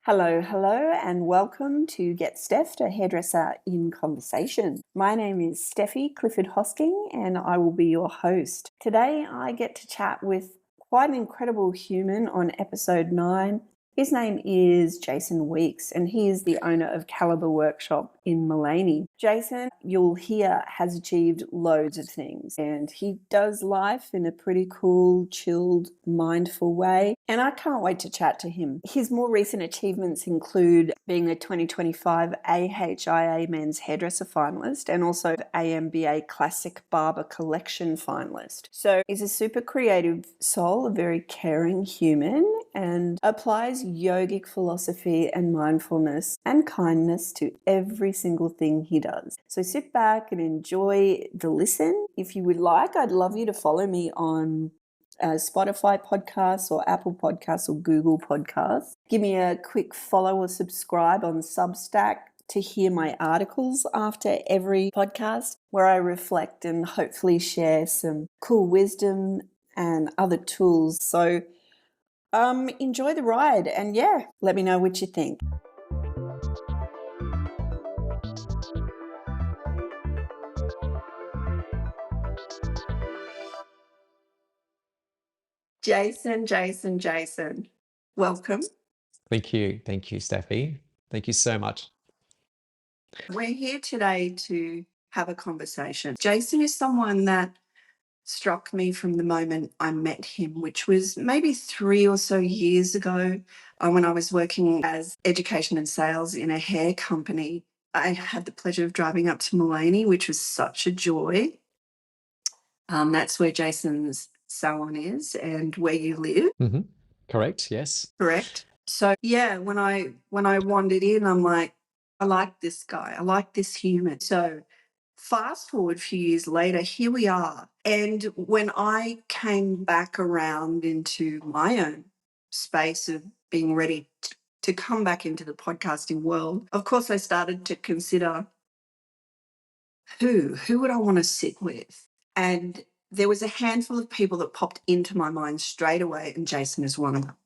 Hello, hello, and welcome to Get Stephed, a hairdresser in conversation. My name is Steffi Clifford Hosking, and I will be your host. Today, I get to chat with quite an incredible human on episode 9. His name is Jason Weeks, and he is the owner of Calibre Workshop in Maleny. Jason, you'll hear, has achieved loads of things, and he does life in a pretty cool, chilled, mindful way, and I can't wait to chat to him. His more recent achievements include being a 2025 AHIA Men's Hairdresser finalist and also AMBA Classic Barber Collection finalist. So he's a super creative soul, a very caring human, and applies yogic philosophy and mindfulness and kindness to every single thing he does. So sit back and enjoy the listen. If you would like, I'd love you to follow me on Spotify podcasts or Apple podcasts or Google podcasts. Give me a quick follow or subscribe on Substack to hear my articles after every podcast, where I reflect and hopefully share some cool wisdom and other tools. So enjoy the ride, and let me know what you think. Jason, welcome. Thank you, Steffi. Thank you so much. We're here today to have a conversation. Jason is someone that struck me from the moment I met him, which was maybe 3 or so years ago, when I was working as education and sales in a hair company. I had the pleasure of driving up to Maleny, which was such a joy. That's where Jason's salon is and where you live. Mm-hmm. Correct, yes. Correct. So when I wandered in, I'm like, I like this guy. I like this human. So fast forward a few years later, here we are. And when I came back around into my own space of being ready to come back into the podcasting world, of course, I started to consider who would I want to sit with? And there was a handful of people that popped into my mind straight away, and Jason is one of them.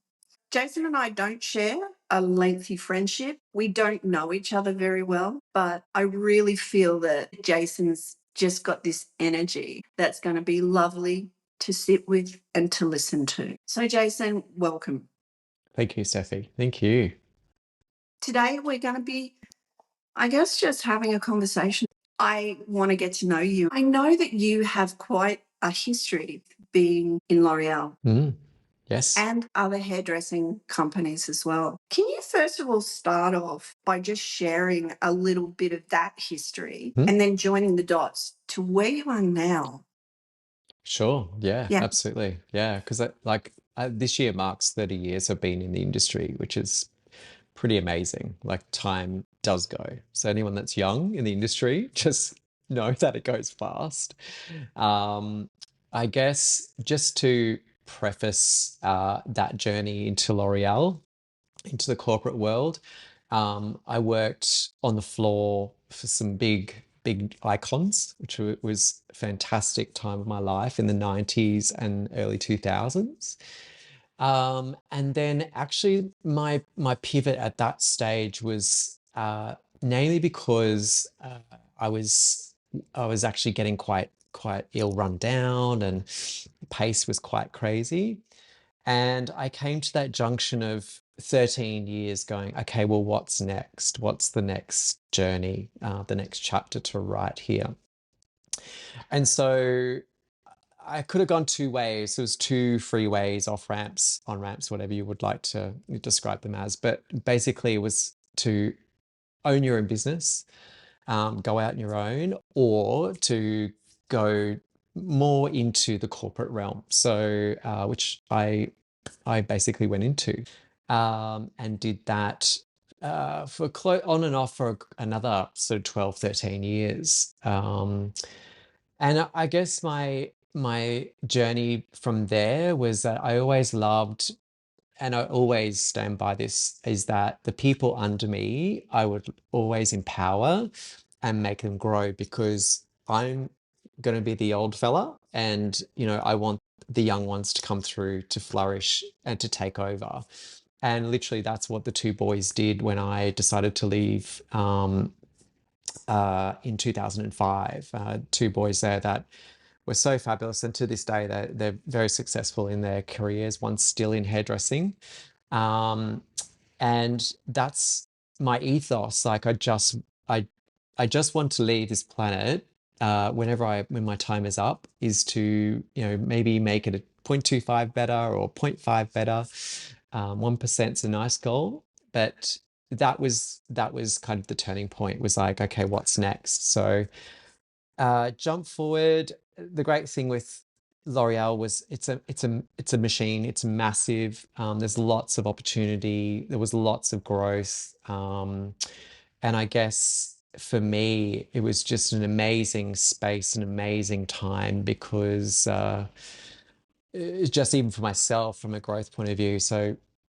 Jason and I don't share a lengthy friendship. We don't know each other very well, but I really feel that Jason's just got this energy that's going to be lovely to sit with and to listen to. So, Jason, welcome. Thank you, Steffi. Thank you. Today, we're going to be, I guess, just having a conversation. I want to get to know you. I know that you have quite a history being in Loreal. Yes. And other hairdressing companies as well. Can you first of all start off by just sharing a little bit of that history and then joining the dots to where you are now? Sure. Yeah. Absolutely. Yeah. Because this year marks 30 years I've been in the industry, which is pretty amazing. Like, time does go. So anyone that's young in the industry, just know that it goes fast. I guess just to preface that journey into L'Oreal, into the corporate world, I worked on the floor for some big icons, which was a fantastic time of my life in the 90s and early 2000s. And then actually my pivot at that stage was namely because I was actually getting quite ill, run down, and pace was quite crazy. And I came to that junction of 13 years going, okay, well, what's next? What's the next journey, the next chapter to write here? And so I could have gone two ways. There was two freeways, off ramps, on ramps, whatever you would like to describe them as. But basically it was to own your own business, go out on your own, or to go more into the corporate realm. So, which I basically went into, and did that for on and off for another sort of 12, 13 years. And I guess my journey from there was that I always loved, and I always stand by this, is that the people under me, I would always empower and make them grow, because I'm going to be the old fella, and I want the young ones to come through, to flourish and to take over. And literally that's what the two boys did when I decided to leave in 2005. Two boys there that were so fabulous, and to this day they're very successful in their careers. One's still in hairdressing, um, and that's my ethos. Like I I just want to leave this planet when my time is up, is to, maybe make it a 0.25 better or zero point 0.5 better. 1% is a nice goal, but that was kind of the turning point. Was like, okay, what's next? So jump forward. The great thing with L'Oreal was it's a machine. It's massive. There's lots of opportunity. There was lots of growth. And I guess for me, it was just an amazing space, an amazing time, because just even for myself from a growth point of view. So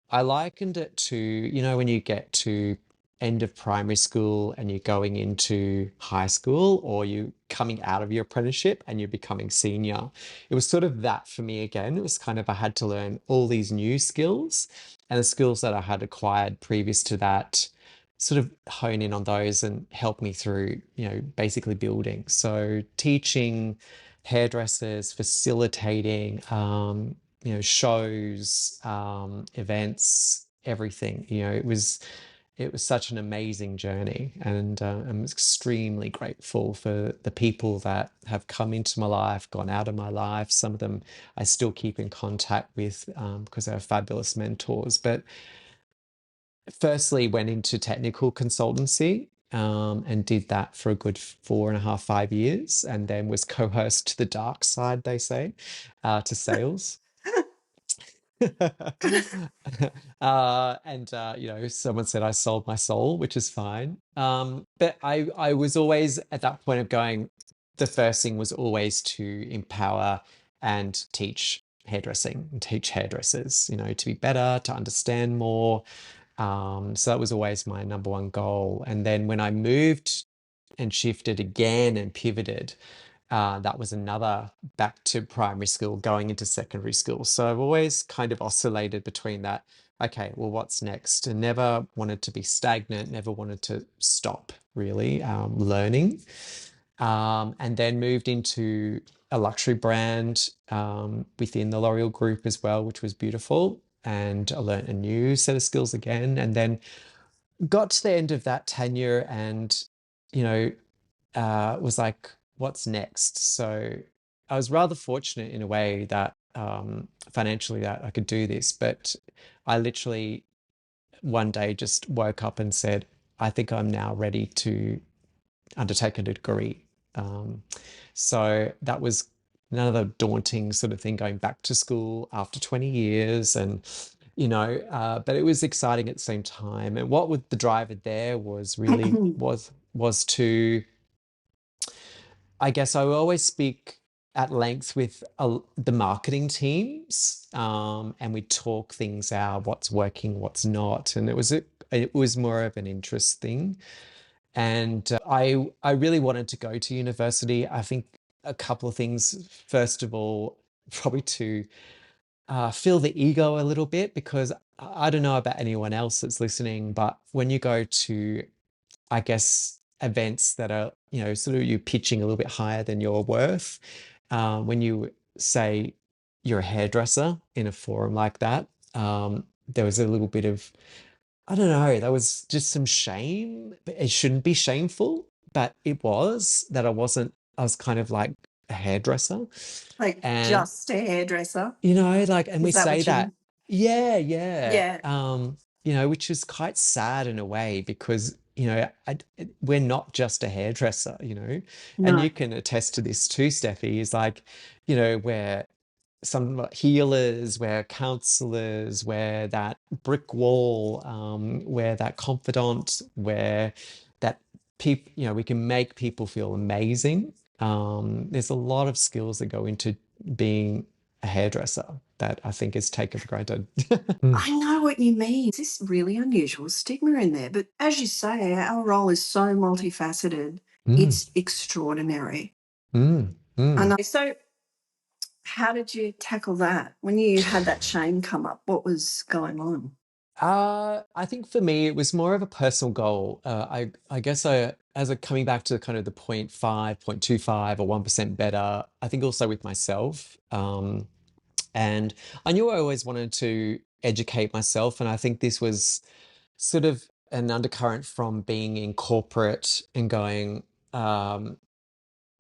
I likened it to, when you get to end of primary school and you're going into high school, or you coming out of your apprenticeship and you're becoming senior. It was sort of that for me again. It was kind of, I had to learn all these new skills, and the skills that I had acquired previous to that, sort of hone in on those and help me through, basically building. So teaching hairdressers, facilitating, shows, events, everything. It was such an amazing journey, and I'm extremely grateful for the people that have come into my life, gone out of my life. Some of them I still keep in contact with, because they're fabulous mentors. But firstly, went into technical consultancy, and did that for a good 4.5, 5 years, and then was coerced to the dark side, they say, to sales. And someone said I sold my soul, which is fine. But I was always at that point of going, the first thing was always to empower and teach hairdressing and teach hairdressers, to be better, to understand more. So that was always my number one goal. And then when I moved and shifted again and pivoted, that was another back to primary school, going into secondary school. So I've always kind of oscillated between that. Okay, well, what's next? And never wanted to be stagnant, never wanted to stop really learning. And then moved into a luxury brand within the L'Oreal group as well, which was beautiful. And I learned a new set of skills again. And then got to the end of that tenure and, was like, what's next? So I was rather fortunate in a way that financially that I could do this, but I literally one day just woke up and said, I think I'm now ready to undertake a degree. So that was another daunting sort of thing, going back to school after 20 years, and but it was exciting at the same time. And what would the driver there was really was to, I guess I will always speak at length with the marketing teams, and we talk things out, what's working, what's not, and it was more of an interest thing. And I really wanted to go to university. I think a couple of things. First of all, probably to feel the ego a little bit, because I don't know about anyone else that's listening, but when you go to, I guess, events that are, sort of you pitching a little bit higher than your worth, when you say you're a hairdresser in a forum like that, there was a little bit of, I don't know, there was just some shame. It shouldn't be shameful, but it was that I was kind of like a hairdresser. Like And, just a hairdresser. like, and we Is that say what you that, mean? yeah, yeah, Yeah. which is quite sad in a way, because, we're not just a hairdresser, and No. you can attest to this too, Steffi, is like, we're some healers, we're counselors, we're that brick wall, we're that confidant, where that people, we can make people feel amazing. There's a lot of skills that go into being a hairdresser that I think is taken for granted. I know what you mean. This really unusual stigma in there. But as you say, our role is so multifaceted. Mm, It's extraordinary. mm, I mm. know. So, how did you tackle that when you had that shame come up? What was going on? I think for me, it was more of a personal goal. I guess as a coming back to kind of the 0.5, 0.25 or 1% better, I think also with myself. And I knew I always wanted to educate myself. And I think this was sort of an undercurrent from being in corporate and going, um,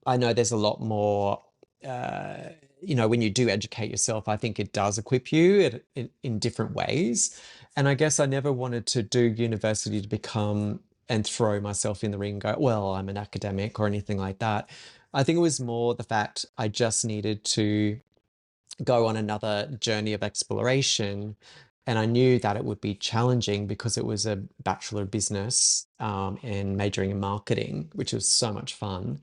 I know there's a lot more, uh, when you do educate yourself, I think it does equip you in different ways. And I guess I never wanted to do university to become and throw myself in the ring and go, well, I'm an academic or anything like that. I think it was more the fact I just needed to go on another journey of exploration. And I knew that it would be challenging because it was a Bachelor of Business and majoring in marketing, which was so much fun.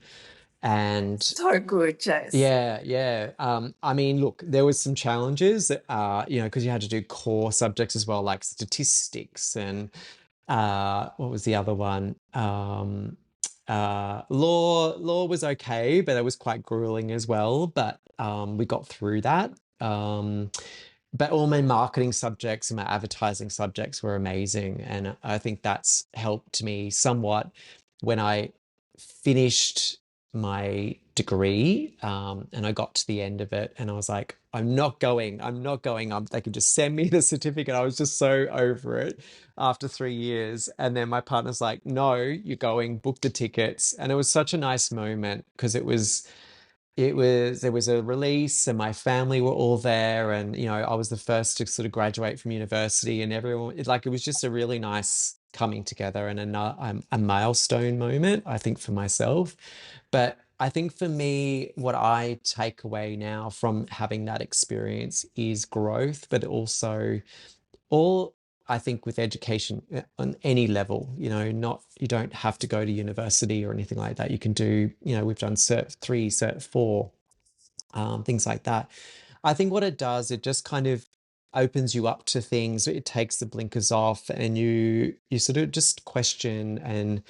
And So good, Jess. yeah, yeah. I mean, look, there was some challenges, because you had to do core subjects as well, like statistics and what was the other one? Law was okay, but it was quite grueling as well. But we got through that. But all my marketing subjects and my advertising subjects were amazing, and I think that's helped me somewhat when I finished my degree, and I got to the end of it, and I was like, I'm not going. They could just send me the certificate. I was just so over it after 3 years. And then my partner's like, no, you're going, book the tickets. And it was such a nice moment because there was a release and my family were all there, and I was the first to sort of graduate from university, and everyone, it was just a really nice coming together and a milestone moment, I think, for myself. But I think for me, what I take away now from having that experience is growth, but also all, I think, with education on any level, not, you don't have to go to university or anything like that. You can do, we've done Cert 3, Cert 4, things like that. I think what it does, it just kind of opens you up to things. It takes the blinkers off, and you sort of just question, and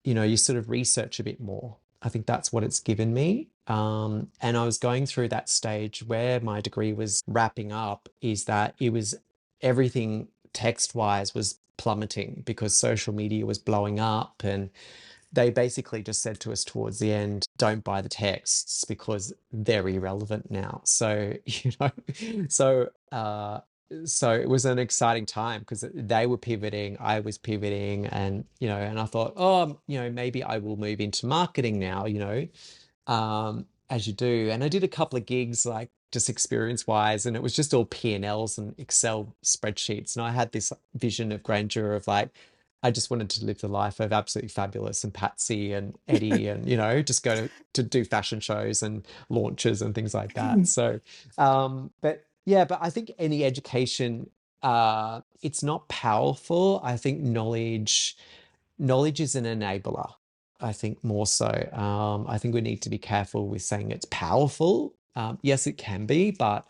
you sort of research a bit more. I think that's what it's given me. And I was going through that stage where my degree was wrapping up, is that it was everything text wise was plummeting because social media was blowing up, and they basically just said to us towards the end, don't buy the texts because they're irrelevant now. So, so, so it was an exciting time because they were pivoting, I was pivoting, and I thought, oh, maybe I will move into marketing now, as you do. And I did a couple of gigs, like just experience wise, and it was just all P&Ls and Excel spreadsheets. And I had this vision of grandeur of like, I just wanted to live the life of Absolutely Fabulous and Patsy and Eddie, and just go to do fashion shows and launches and things like that. So, but yeah, but I think any education, it's not powerful. I think knowledge is an enabler. I think more so. I think we need to be careful with saying it's powerful. Yes, it can be, but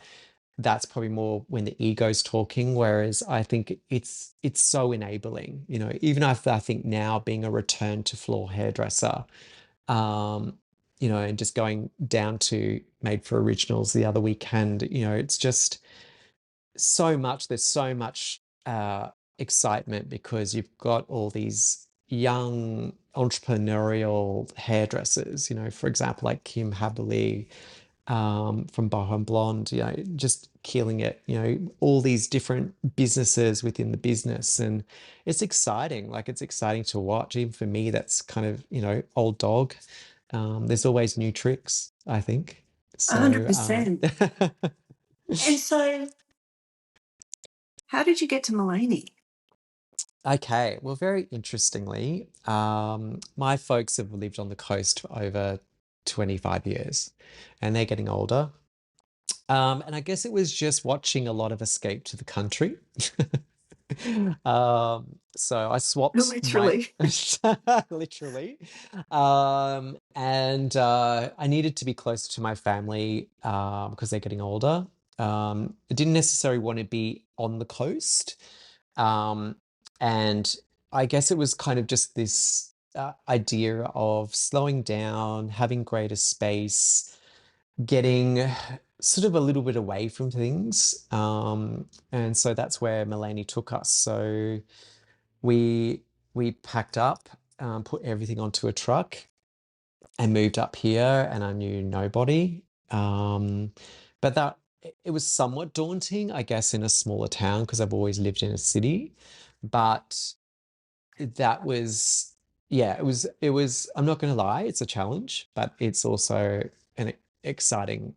that's probably more when the ego's talking. Whereas I think it's so enabling. Even if I think now being a return to floor hairdresser, and just going down to Made for Originals the other weekend, it's just so much. There's so much excitement because you've got all these young entrepreneurial hairdressers, for example, like Kim Haberly, from Bohem Blonde, just killing it, all these different businesses within the business. And it's exciting. Like, it's exciting to watch. Even for me, that's kind of, old dog. There's always new tricks, I think. So, 100%. And so, how did you get to Maleny? okay, well, very interestingly, my folks have lived on the coast for over 25 years, and they're getting older. And I guess it was just watching a lot of Escape to the Country. So I swapped my Literally. literally, and I needed to be closer to my family because they're getting older. I didn't necessarily want to be on the coast, um, and I guess it was kind of just this idea of slowing down, having greater space, getting sort of a little bit away from things. And so that's where Maleny took us. So we packed up, put everything onto a truck and moved up here, and I knew nobody. But that it was somewhat daunting, I guess, in a smaller town because I've always lived in a city. But that was, yeah, it was, I'm not going to lie, it's a challenge, but it's also an exciting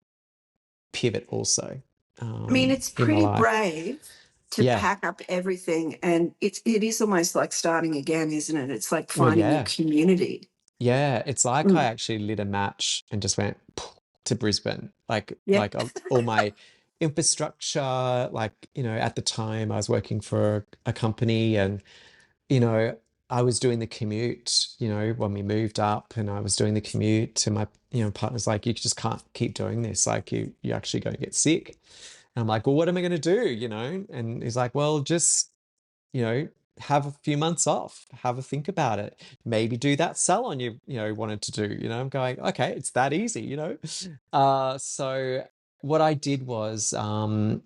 pivot also I mean, it's in my pretty life. brave to Yeah. pack up everything, and it is almost like starting again, isn't it? It's like Well, finding your yeah. community. Yeah. It's like I Mm, actually lit a match and just went to Brisbane. yeah. All my infrastructure, at the time I was working for a company and, you know, I was doing the commute, when we moved up and I was doing the commute to my, partner's like, you just can't keep doing this. Like you're actually going to get sick. And I'm like, well, what am I going to do? And he's like, well, just, you know, have a few months off, have a think about it, maybe do that salon wanted to do. I'm going, okay, it's that easy. So what I did was, to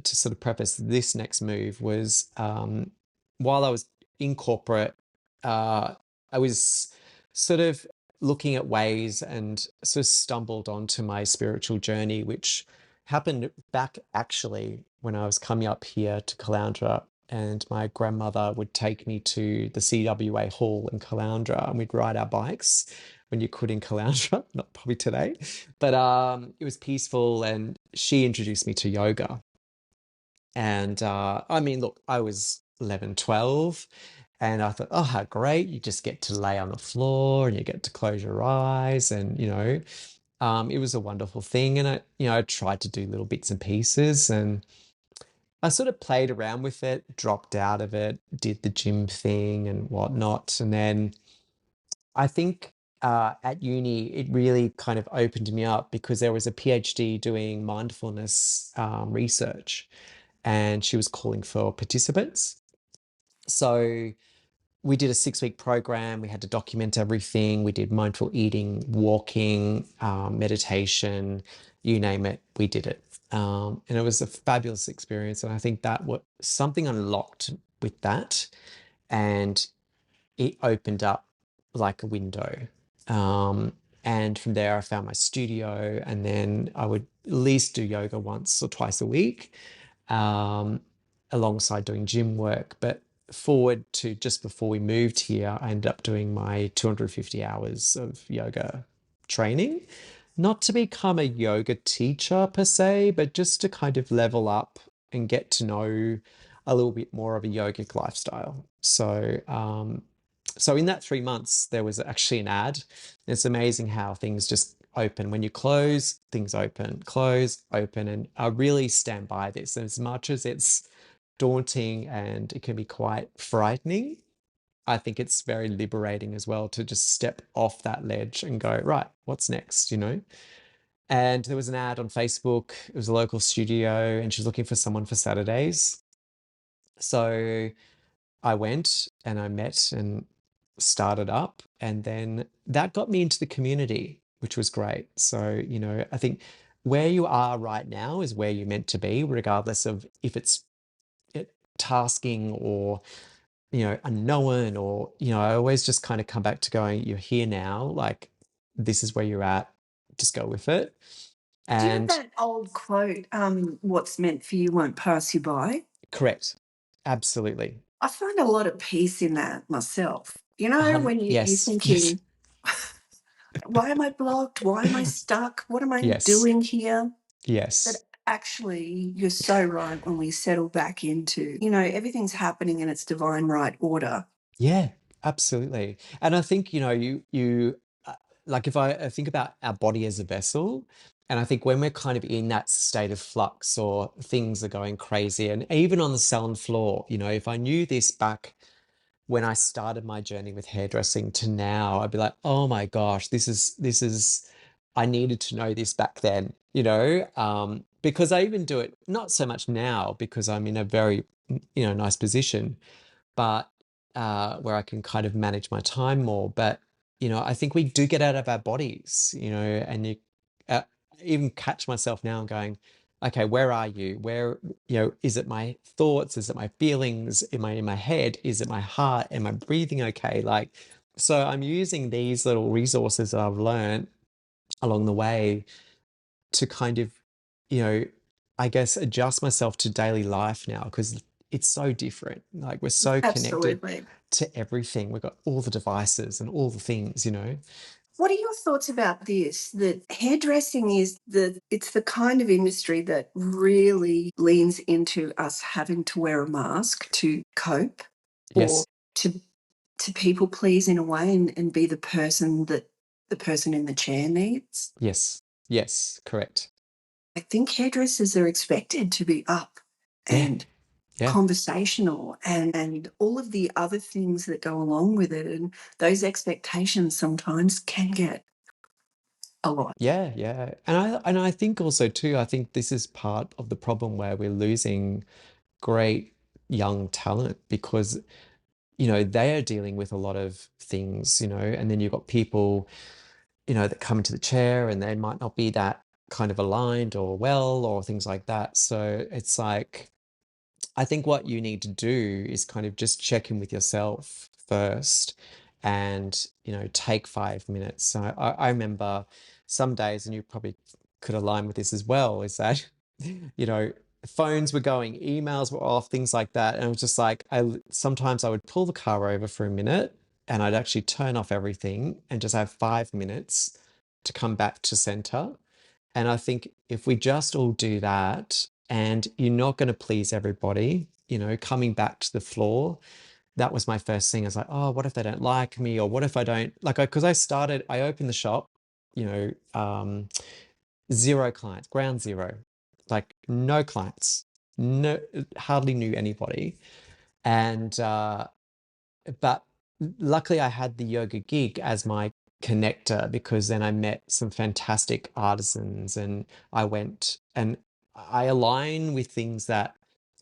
sort of preface this next move was, while I was in corporate, I was sort of looking at ways and sort of stumbled onto my spiritual journey, which happened back actually when I was coming up here to Caloundra, and my grandmother would take me to the CWA Hall in Caloundra, and we'd ride our bikes when you could in Caloundra, not probably today, but it was peaceful, and she introduced me to yoga. And I mean, look, I was 11, 12, and I thought, oh, how great. You just get to lay on the floor and you get to close your eyes. And, it was a wonderful thing. And I tried to do little bits and pieces, and I sort of played around with it, dropped out of it, did the gym thing and whatnot. And then I think at uni, it really kind of opened me up because there was a PhD doing mindfulness research, and she was calling for participants. So we did a 6-week program. We had to document everything. We did mindful eating, walking, meditation, you name it, we did it. And it was a fabulous experience. And I think that what something unlocked with that, and it opened up like a window. And from there, I found my studio, and then I would at least do yoga once or twice a week, um, alongside doing gym work. But forward to just before we moved here, I ended up doing my 250 hours of yoga training, not to become a yoga teacher per se, but just to kind of level up and get to know a little bit more of a yogic lifestyle. So in that 3 months, there was actually an ad. It's amazing how things just open. When you close, things open, close, open. And I really stand by this. And as much as it's daunting and it can be quite frightening, I think it's very liberating as well to just step off that ledge and go, right, what's next, And there was an ad on Facebook. It was a local studio, and she was looking for someone for Saturdays. So I went and I met and started up, and then that got me into the community, which was great. So, I think where you are right now is where you're meant to be, regardless of if it's tasking or, unknown, or, I always just kind of come back to going, you're here now, like this is where you're at, just go with it. Do you know And that old quote, what's meant for you won't pass you by? correct. Absolutely. I find a lot of peace in that myself. When you're Yes. Yes. thinking, why am I blocked? Why am I stuck? What am I Yes. doing here? But Yes. actually, you're so right when we settle back into, everything's happening in its divine right order. Yeah, absolutely. And I think, like if I think about our body as a vessel, and I think when we're kind of in that state of flux or things are going crazy, and even on the salon floor, if I knew this back when I started my journey with hairdressing to now, I'd be like, oh my gosh, I needed to know this back then, because I even do it not so much now because I'm in a very, nice position, but where I can kind of manage my time more. But I think we do get out of our bodies, and even catch myself now going, okay, where are you? Where, is it my thoughts? Is it my feelings? Am I in my head? Is it my heart? Am I breathing okay? Like, so I'm using these little resources that I've learned along the way to kind of, I guess adjust myself to daily life now, because it's so different. Like, we're so connected Absolutely. to everything. We've got all the devices and all the things. What are your thoughts about this? That hairdressing it's the kind of industry that really leans into us having to wear a mask to cope or Yes, to people please in a way and be the person that the person in the chair needs. yes, yes, correct. I think hairdressers are expected to be up Yeah, and yeah. conversational and all of the other things that go along with it. And those expectations sometimes can get a lot. Yeah, yeah. And I think also too, I think this is part of the problem where we're losing great young talent, because, they are dealing with a lot of things, and then you've got people, that come into the chair and they might not be that kind of aligned or well or things like that. So it's like, I think what you need to do is kind of just check in with yourself first, and, take 5 minutes. So I remember some days, and you probably could align with this as well, is that, you know, phones were going, emails were off, things like that. And it was just like, sometimes I would pull the car over for a minute, and I'd actually turn off everything and just have 5 minutes to come back to center. And I think if we just all do that, and you're not going to please everybody, coming back to the floor, that was my first thing. I was like, oh, what if they don't like me? Or what if I don't like, because I opened the shop, you know, zero clients, ground zero, like no clients, no, hardly knew anybody. And, but luckily I had the yoga gig as my connector, because then I met some fantastic artisans, and I went and I align with things that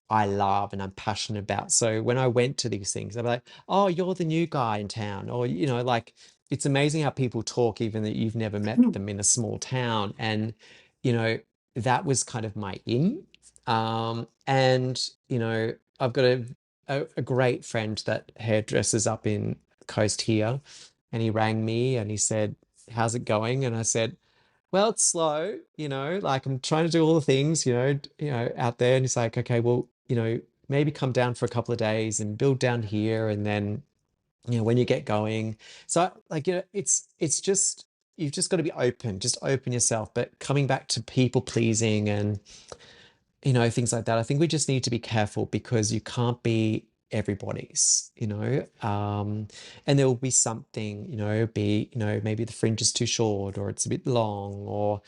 I love and I'm passionate about. So when I went to these things, I'm like, oh, you're the new guy in town. Or, like, it's amazing how people talk, even that you've never met them in a small town. And, you know, that was kind of my in. And, I've got a great friend that hairdresses up in coast here. And he rang me and he said, how's it going? And I said, well, it's slow, like I'm trying to do all the things, out there. And he's like, okay, well, maybe come down for a couple of days and build down here. And then, when you get going. So like, it's just, you've just got to be open, just open yourself. But coming back to people pleasing and, things like that, I think we just need to be careful, because you can't be everybody's, and there will be something, maybe the fringe is too short, or it's a bit long, or,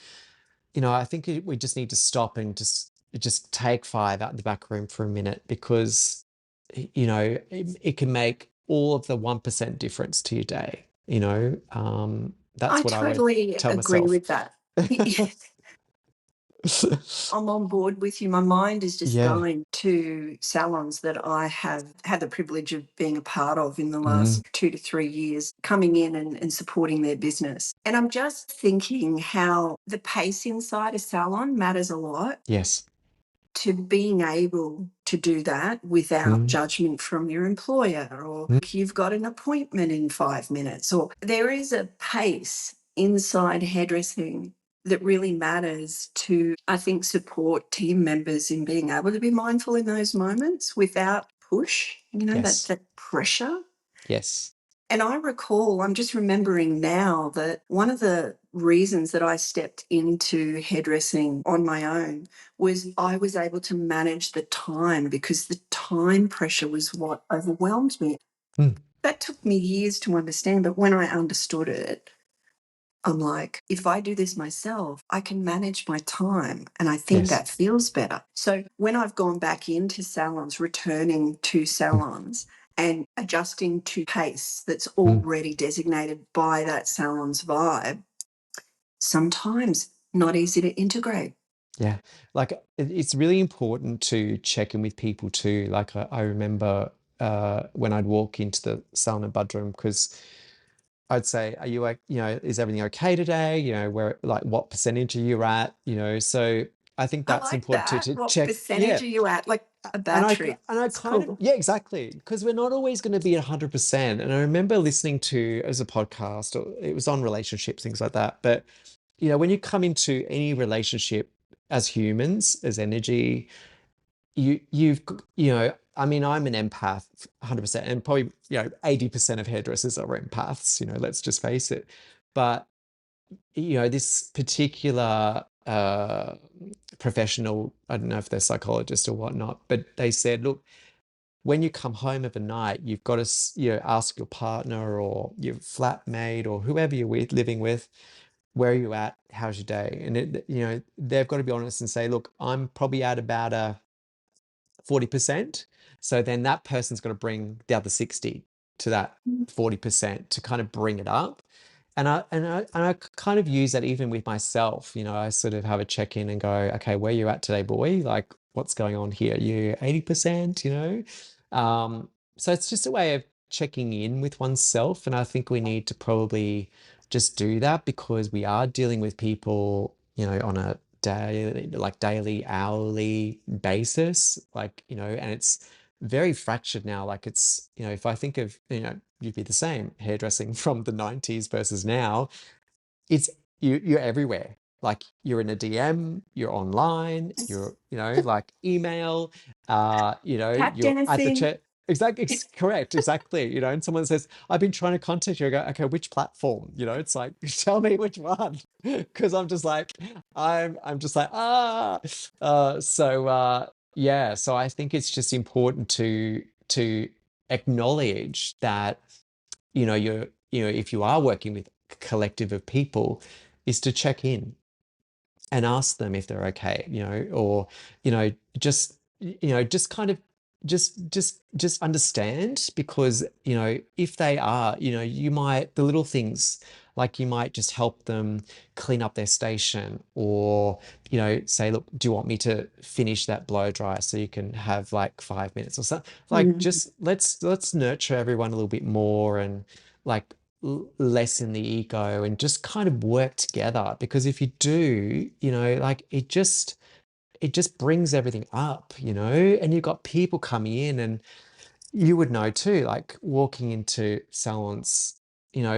I think we just need to stop and just take five out in the back room for a minute, because, it can make all of the 1% difference to your day, I that's what I would totally tell agree myself. with that. I'm on board with you. My mind is just Yeah. going to salons that I have had the privilege of being a part of in the Mm, last 2 to 3 years, coming in and supporting their business. And I'm just thinking how the pace inside a salon matters a lot yes. to being able to do that without Mm, judgment from your employer, or mm, you've got an appointment in 5 minutes, or there is a pace inside hairdressing that really matters to, I think, support team members in being able to be mindful in those moments without push, yes. that pressure. Yes. And I recall, I'm just remembering now that one of the reasons that I stepped into hairdressing on my own was I was able to manage the time, because the time pressure was what overwhelmed me. Mm, That took me years to understand, but when I understood it, I'm like, if I do this myself, I can manage my time. And I think yes. that feels better. So when I've gone back into salons, returning to Mm, salons and adjusting to pace that's mm, already designated by that salon's vibe, sometimes not easy to integrate. yeah. Like, it's really important to check in with people too. Like, I remember when I'd walk into the sauna budroom, because I'd say, are you like, is everything okay today? Where, like, what percentage are you at? So I think I that's like important that. to What check. Yeah. percentage are you at? Like a And I battery. and I It's kind of, cool. yeah, exactly, because we're not always going to be 100%. And I remember listening to, as a podcast, or it was on relationships, things like that. But when you come into any relationship as humans, as energy, you've I mean, I'm an empath 100%, and probably 80% of hairdressers are empaths, let's just face it. But this particular professional, I don't know if they're psychologists or whatnot, but they said, look, when you come home of a night, you've got to ask your partner or your flatmate or whoever you're living with, where are you at, how's your day? And they've got to be honest and say, look, I'm probably at about a 40%. So then that person's got to bring the other 60 to that 40% to kind of bring it up. And I kind of use that even with myself. I sort of have a check-in and go, okay, where you at today, boy? Like, what's going on here? You 80%, so it's just a way of checking in with oneself. And I think we need to probably just do that, because we are dealing with people, on a daily, hourly basis, and it's very fractured now. Like, it's, if I think of, you'd be the same, hairdressing from the 90s versus now, it's, you're everywhere. Like, you're in a DM, you're online, you're, like, email, Tap you're at the dancing. chat. Exactly, correct, exactly. And someone says, I've been trying to contact you. I go, okay, which platform? It's like, tell me which one. Because I'm just like, I'm just like, yeah. So I think it's just important to acknowledge that, you're, if you are working with a collective of people, is to check in and ask them if they're okay, or, just, just kind of just understand, because, if they are, you might, the little things, like, you might just help them clean up their station, or, say, look, do you want me to finish that blow dry so you can have like 5 minutes or something? Like, Mm. just let's nurture everyone a little bit more, and, like, lessen the ego, and just kind of work together. Because if you do, like, it just brings everything up, and you've got people coming in, and you would know too, like, walking into salons,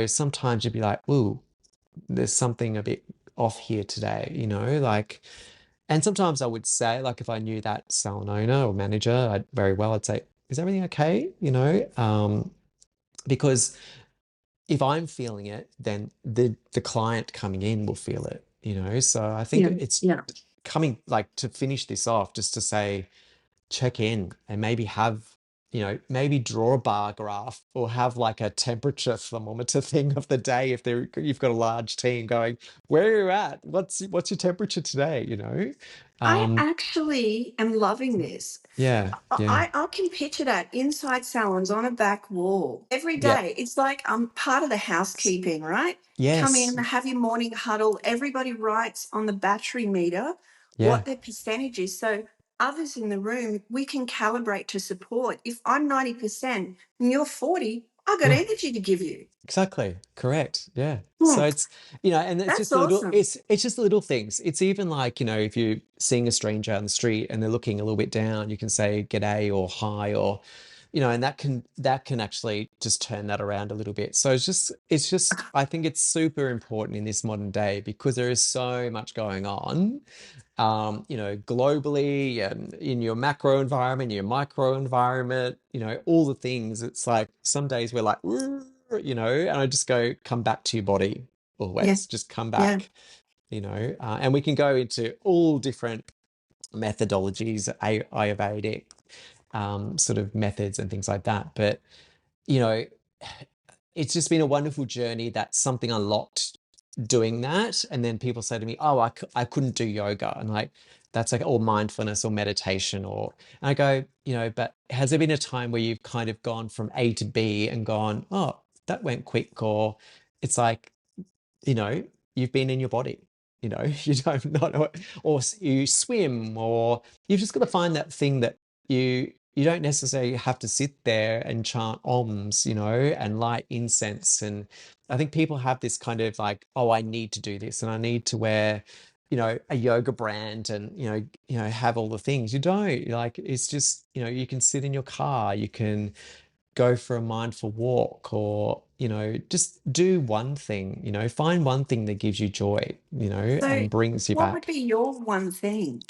sometimes you'd be like, ooh, there's something a bit off here today, like. And sometimes I would say, like, if I knew that salon owner or manager very well, I'd say, is everything okay? Because if I'm feeling it, then the client coming in will feel it, So I think Yeah. it's Yeah. coming, like, to finish this off, just to say, check in, and maybe have, maybe draw a bar graph, or have like a temperature thermometer thing of the day, if you've got a large team, going, where are you at? What's your temperature today? I Um, actually am loving this. yeah, yeah, I can picture that inside salons on a back wall every yeah, day. It's like I'm part of the housekeeping, right? Come yes, in, have your morning huddle. Everybody writes on the battery meter yeah, what their percentage is. So others in the room, we can calibrate to support. If I'm 90% and you're 40, I've got yeah. energy to give you. Exactly. Correct. Yeah. Hmm, So it's, and it's that's just the little, awesome. it's just the little things. It's even like, if you're seeing a stranger on the street and they're looking a little bit down, you can say g'day or hi, or, and that can actually just turn that around a little bit. So it's just, I think it's super important in this modern day, because there is so much going on, globally, and in your macro environment, your micro environment, all the things. It's like, some days we're like, "Woo," and I just go, come back to your body Yeah. always, just come Yeah. back, and we can go into all different methodologies, Ayurvedic, sort of methods and things like that. But, you know, it's just been a wonderful journey that something unlocked doing that. And then people say to me, oh, I couldn't do yoga. And like, that's like, or mindfulness or meditation, and I go, but has there been a time where you've kind of gone from A to B and gone, oh, that went quick? Or it's like, you know, you've been in your body, you don't not know, or you swim, or you've just got to find that thing that you you don't necessarily have to sit there and chant ohms, and light incense. And I think people have this kind of like, oh, I need to do this and I need to wear, a yoga brand and, have all the things. You don't. Like, it's just, you can sit in your car, you can go for a mindful walk, or, just do one thing, find one thing that gives you joy, So and brings you what would back. be your one thing?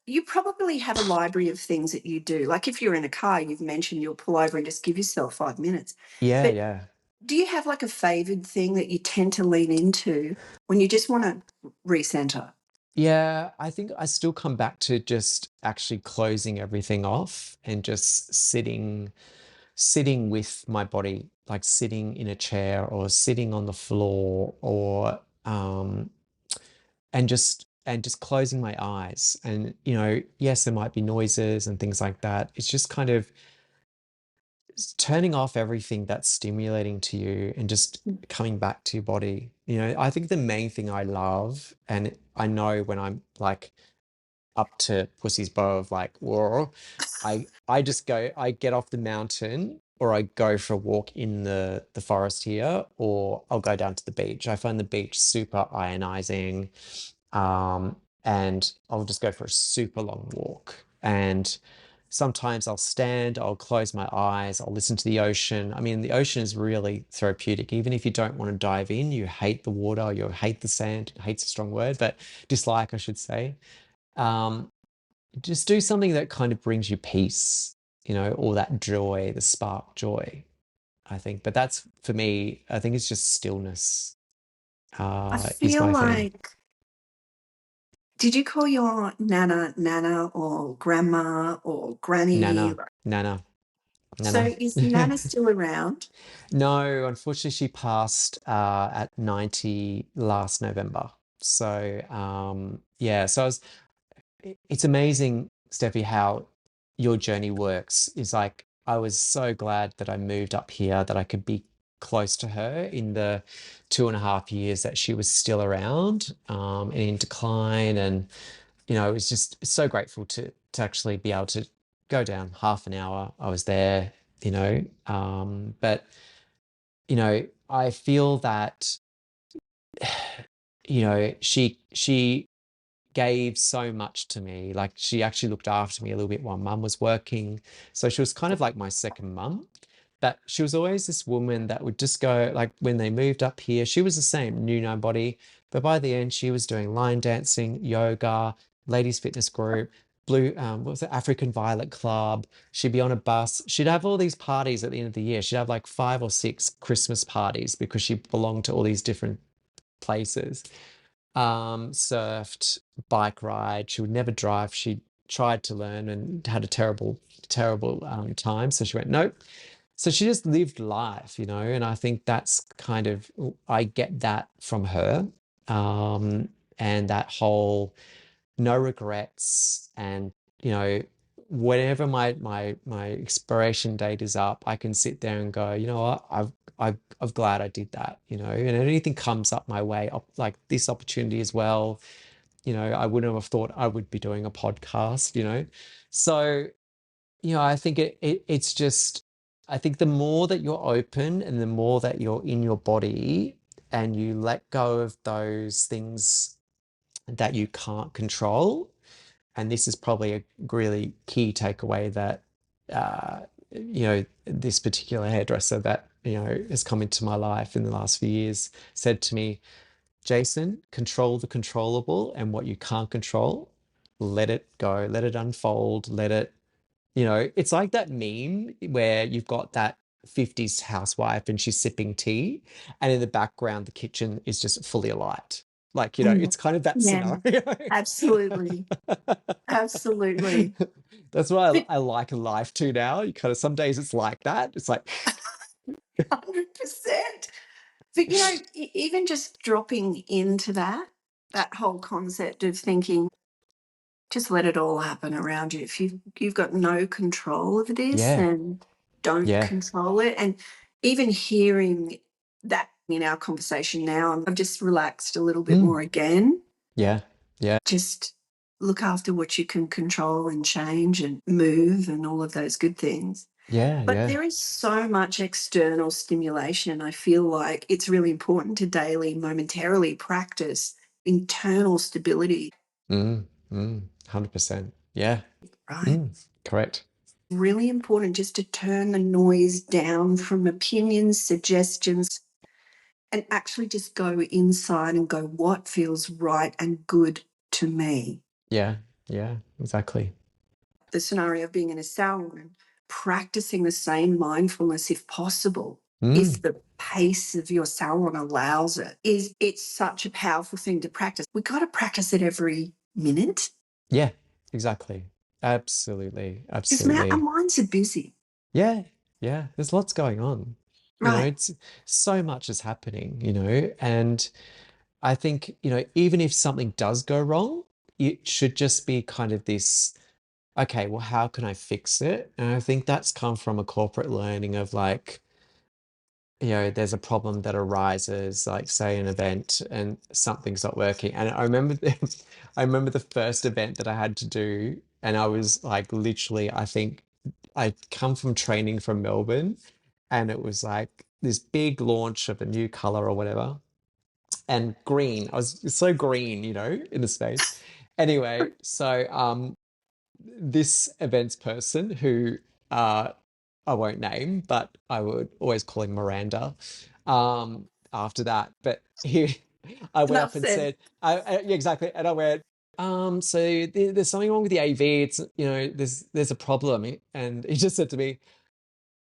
You probably have a library of things that you do. Like if you're in a car, you've mentioned you'll pull over and just give yourself 5 minutes. Yeah, But yeah. do you have like a favoured thing that you tend to lean into when you just want to recenter? Yeah, I think I still come back to just actually closing everything off and just sitting with my body, like sitting in a chair or sitting on the floor, or and just closing my eyes. And yes, there might be noises and things like that. It's just kind of turning off everything that's stimulating to you and just coming back to your body. I think the main thing I love, and I know when I'm like up to pussy's bow of like, whoa, I get off the mountain, or I go for a walk in the forest here, or I'll go down to the beach. I find the beach super ionizing. And I'll just go for a super long walk. And sometimes I'll stand, I'll close my eyes, I'll listen to the ocean. I mean, the ocean is really therapeutic. Even if you don't want to dive in, you hate the water, you hate the sand, hate's a strong word, but dislike, I should say. Um, just do something that kind of brings you peace, or that joy, the spark joy, I think. But that's, for me, I think it's just stillness, I is feel my thing. like, did you call your Nana or grandma or granny? Nana, Nana, So Nana. is Nana still around? No, unfortunately, she passed at 90 last November. So, yeah, so it's amazing, Steffi, how your journey works. Is like, I was so glad that I moved up here, that I could be close to her in the 2.5 years that she was still around, and in decline. And, it was just so grateful to actually be able to go down half an hour. I was there, but, I feel that, she gave so much to me. Like, she actually looked after me a little bit while mum was working. So she was kind of like my second mum. But she was always this woman that would just go, like, when they moved up here, she was the same, knew nobody. But by the end, she was doing line dancing, yoga, ladies fitness group, what was it, African Violet Club. She'd be on a bus. She'd have all these parties at the end of the year. She'd have like 5 or 6 Christmas parties because she belonged to all these different places. Surfed, bike ride. She would never drive. She tried to learn and had a terrible, terrible time. So she went, nope. So she just lived life, and I think that's kind of, I get that from her. And that whole no regrets. And, whenever my expiration date is up, I can sit there and go, you know what, I'm glad I did that, and anything comes up my way, like this opportunity as well, I wouldn't have thought I would be doing a podcast, So, I think it's just, I think the more that you're open and the more that you're in your body and you let go of those things that you can't control, and this is probably a really key takeaway that, this particular hairdresser that, has come into my life in the last few years said to me, Jason, control the controllable, and what you can't control, let it go, let it unfold, let it, it's like that meme where you've got that 50s housewife and she's sipping tea, and in the background, the kitchen is just fully alight. Like, Mm. it's kind of that Yeah, scenario. absolutely. Absolutely. That's why But I like life too now. You kind of, some days it's like that. It's like, 100%. But, even just dropping into that whole concept of thinking, just let it all happen around you. If you've got no control of this, yeah, then don't yeah, control it. And even hearing that in our conversation now, I've just relaxed a little bit mm, more again. yeah, yeah, Just look after what you can control and change and move and all of those good things. Yeah, But yeah. there is so much external stimulation. I feel like it's really important to daily, momentarily practice internal stability. 100%. Yeah. Right? Correct. Really important just to turn the noise down from opinions, suggestions, and actually just go inside and go, what feels right and good to me? Yeah, yeah, exactly. The scenario of being in a salon, practicing the same mindfulness if possible, if the pace of your salon allows it, it's such a powerful thing to practice. We got to practice it every minute Yeah, exactly. Absolutely, because our absolutely. minds are busy. Yeah, yeah. There's lots going on. Right. It's so much is happening, and I think, even if something does go wrong, it should just be kind of this, okay, well, how can I fix it? And I think that's come from a corporate learning of like, there's a problem that arises, like say an event and something's not working. And I remember I remember the first event that I had to do, and I was like literally, I think I come from training from Melbourne, and it was like this big launch of a new color or whatever. And green. I was so green, in the space. Anyway, so this events person who I won't name, but I would always call him Miranda after that. But I went Enough up and said. said, yeah, exactly. And I went, so there's something wrong with the AV. It's, there's a problem. And he just said to me,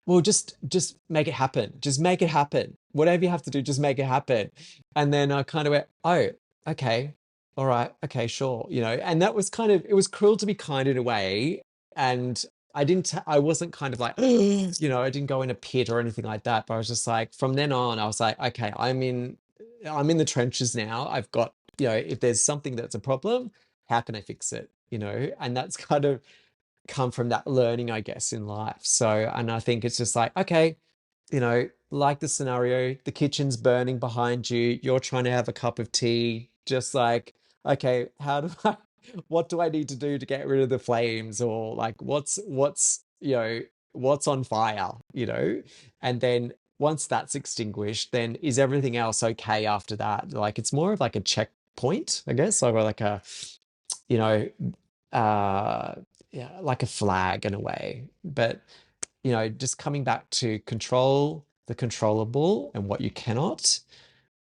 well, just make it happen. Just make it happen. Whatever you have to do, just make it happen. And then I kind of went, oh, okay. All right. Okay, sure. And that was kind of, it was cruel to be kind in a way. And I wasn't kind of like, I didn't go in a pit or anything like that. But I was just like, from then on, I was like, okay, I'm in the trenches now. I've got, if there's something that's a problem, how can I fix it? And that's kind of come from that learning, I guess, in life. So, and I think it's just like, okay, like the scenario, the kitchen's burning behind you, you're trying to have a cup of tea, just like, okay, what do I need to do to get rid of the flames? Or like, what's on fire, And then once that's extinguished, then is everything else okay after that? Like, it's more of like a checkpoint, I guess, or like you know, uh, yeah, like a flag in a way. But, just coming back to control the controllable and what you cannot,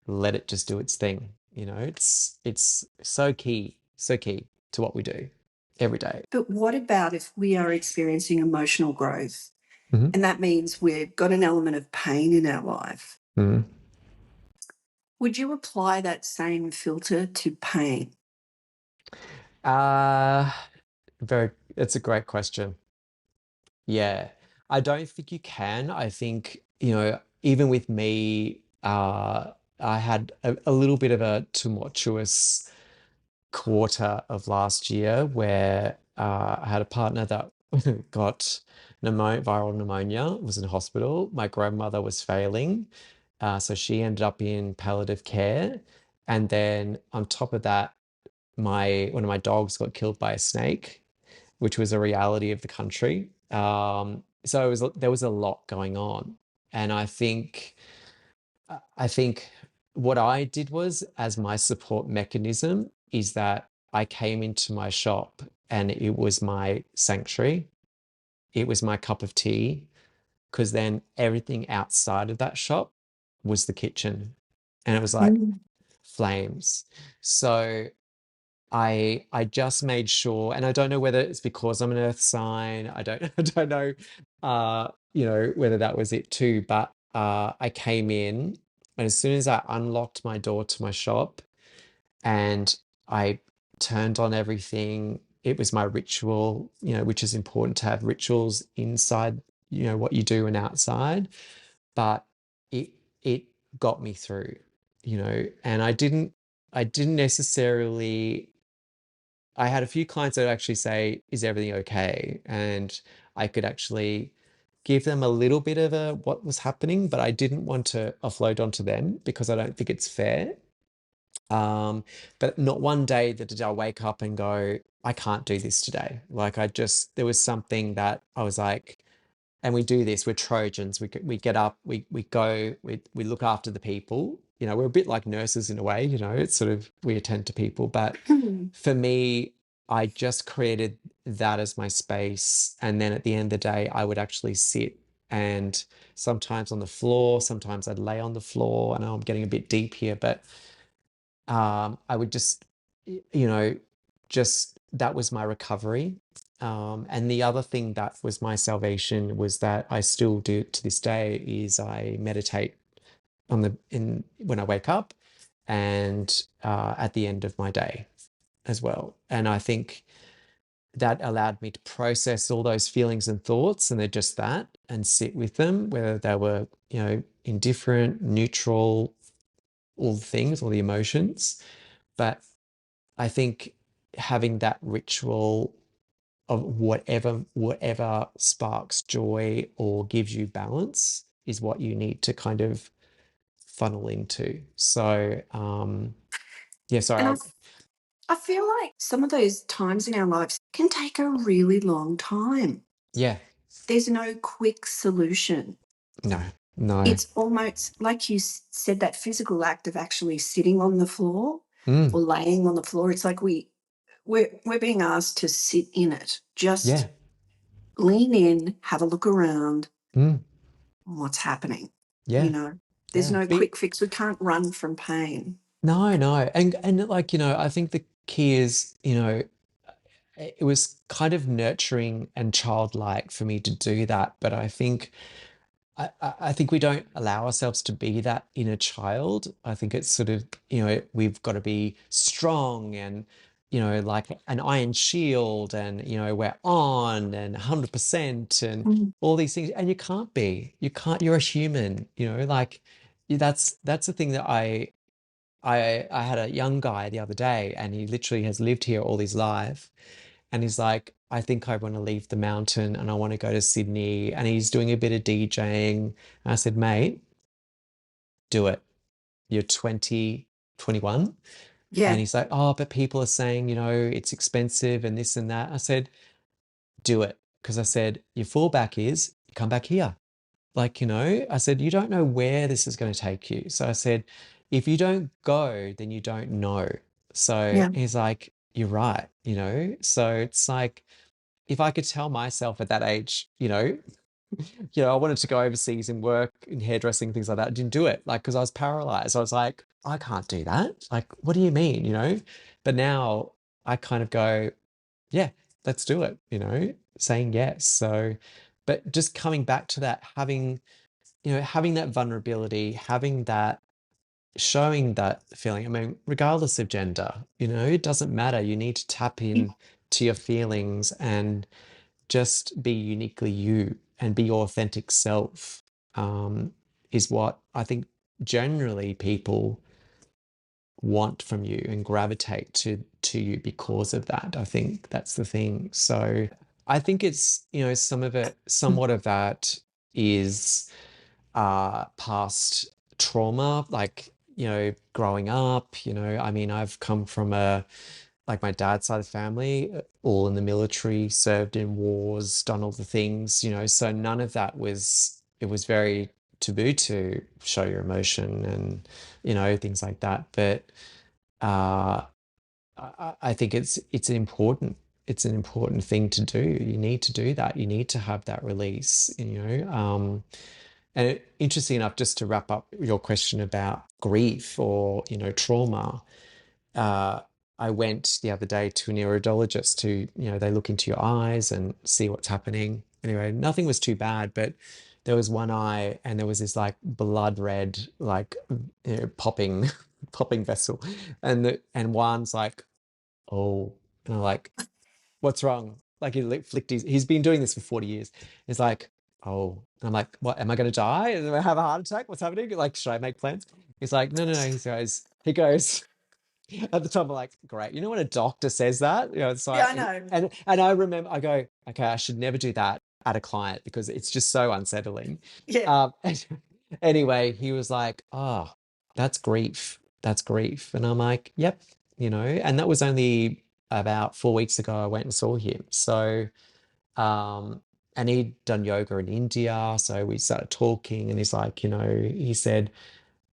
let it just do its thing. It's so key to what we do every day. But what about if we are experiencing emotional growth? Mhm. And that means we've got an element of pain in our life. Mhm. Would you apply that same filter to pain? Uh, it's a great question. Yeah. I don't think you can. I think, even with me, I had a little bit of a tumultuous quarter of last year where I had a partner that got viral pneumonia, was in hospital. My grandmother was failing. So she ended up in palliative care. And then on top of that, one of my dogs got killed by a snake, which was a reality of the country. So there was a lot going on, and I think what I did was, as my support mechanism, is that I came into my shop and it was my sanctuary. It was my cup of tea, because then everything outside of that shop was the kitchen, and it was like Mm. flames. So I just made sure, and I don't know whether it's because I'm an earth sign. I don't I don't know, whether that was it too. But I came in, and as soon as I unlocked my door to my shop, and I turned on everything, it was my ritual. Which is important to have rituals inside. What you do and outside, but it it got me through. And I didn't necessarily. I had a few clients that would actually say, is everything okay? And I could actually give them a little bit of what was happening, but I didn't want to offload onto them because I don't think it's fair. But not one day that did I wake up and go, I can't do this today. Like there was something that I was like, and we do this, we're Trojans. We get up, we go, we look after the people. You know, we're a bit like nurses in a way, you know, it's sort of, we attend to people. But for me, I just created that as my space. And then at the end of the day, I would actually sit, and sometimes on the floor, sometimes I'd lay on the floor. I know I'm getting a bit deep here, but I would just, you know, just that was my recovery. And the other thing that was my salvation was that I still do to this day is I meditate when I wake up, and at the end of my day as well. And I think that allowed me to process all those feelings and thoughts, and they're just that, and sit with them, whether they were, you know, indifferent, neutral, all the things, all the emotions. But I think having that ritual of whatever sparks joy or gives you balance is what you need to kind of funnel into. So yeah, sorry. And I feel like some of those times in our lives can take a really long time. Yeah. There's no quick solution. No. It's almost like you said, that physical act of actually sitting on the floor or laying on the floor. It's like we're being asked to sit in it. Just lean in, have a look around. What's happening? Yeah. You know, there's no quick fix. We can't run from pain. No. And like, you know, I think the key is, you know, it was kind of nurturing and childlike for me to do that. But I think I think we don't allow ourselves to be that inner child. I think it's sort of, you know, we've got to be strong and, you know, like an iron shield, and, you know, we're on and 100% and all these things. And you can't be. You can't. You're a human, you know, like that's the thing that I had a young guy the other day, and he literally has lived here all his life. And he's like, I think I want to leave the mountain and I want to go to Sydney. And he's doing a bit of DJing. And I said, mate, do it. You're 20, 21. Yeah. And he's like, oh, but people are saying, you know, it's expensive and this and that. I said, do it. Because I said, your fallback is you come back here. Like, you know, I said, you don't know where this is going to take you. So I said, if you don't go, then you don't know. So he's like, you're right, you know? So it's like, if I could tell myself at that age, you know, I wanted to go overseas and work in hairdressing, things like that. I didn't do it, like, because I was paralyzed. I was like, I can't do that. Like, what do you mean, you know? But now I kind of go, yeah, let's do it, you know, saying yes. So, but just coming back to that, having, you know, having that vulnerability, having that, showing that feeling. I mean, regardless of gender, you know, it doesn't matter. You need to tap in to your feelings and just be uniquely you and be your authentic self, is what I think generally people want from you and gravitate to you because of that. I think that's the thing. So I think it's, you know, somewhat of that is past trauma, like, you know, growing up, you know, I mean, I've come from like my dad's side of the family, all in the military, served in wars, done all the things, you know, so none of that it was very taboo to show your emotion and, you know, things like that. But I think it's an important thing to do. You need to do that. You need to have that release, you know. And interesting enough, just to wrap up your question about grief or, you know, trauma, I went the other day to a neurologist to, you know, they look into your eyes and see what's happening. Anyway, nothing was too bad, but there was one eye and there was this like blood red, like, you know, popping, popping vessel. And one's like, oh, and I'm like, what's wrong? Like he flicked he's been doing this for 40 years. He's like, oh, and I'm like, what, am I going to die? Am I have a heart attack? What's happening? Like, should I make plans? He's like, no. He goes, at the time, I'm like, great. You know when a doctor says that? You know, it's like, I know. And I remember, I go, okay, I should never do that at a client because it's just so unsettling. Yeah. Anyway, he was like, oh, that's grief. that's grief. And I'm like, yep, and that was only about 4 weeks ago I went and saw him. So, and he'd done yoga in India. So we started talking, and he's like, he said,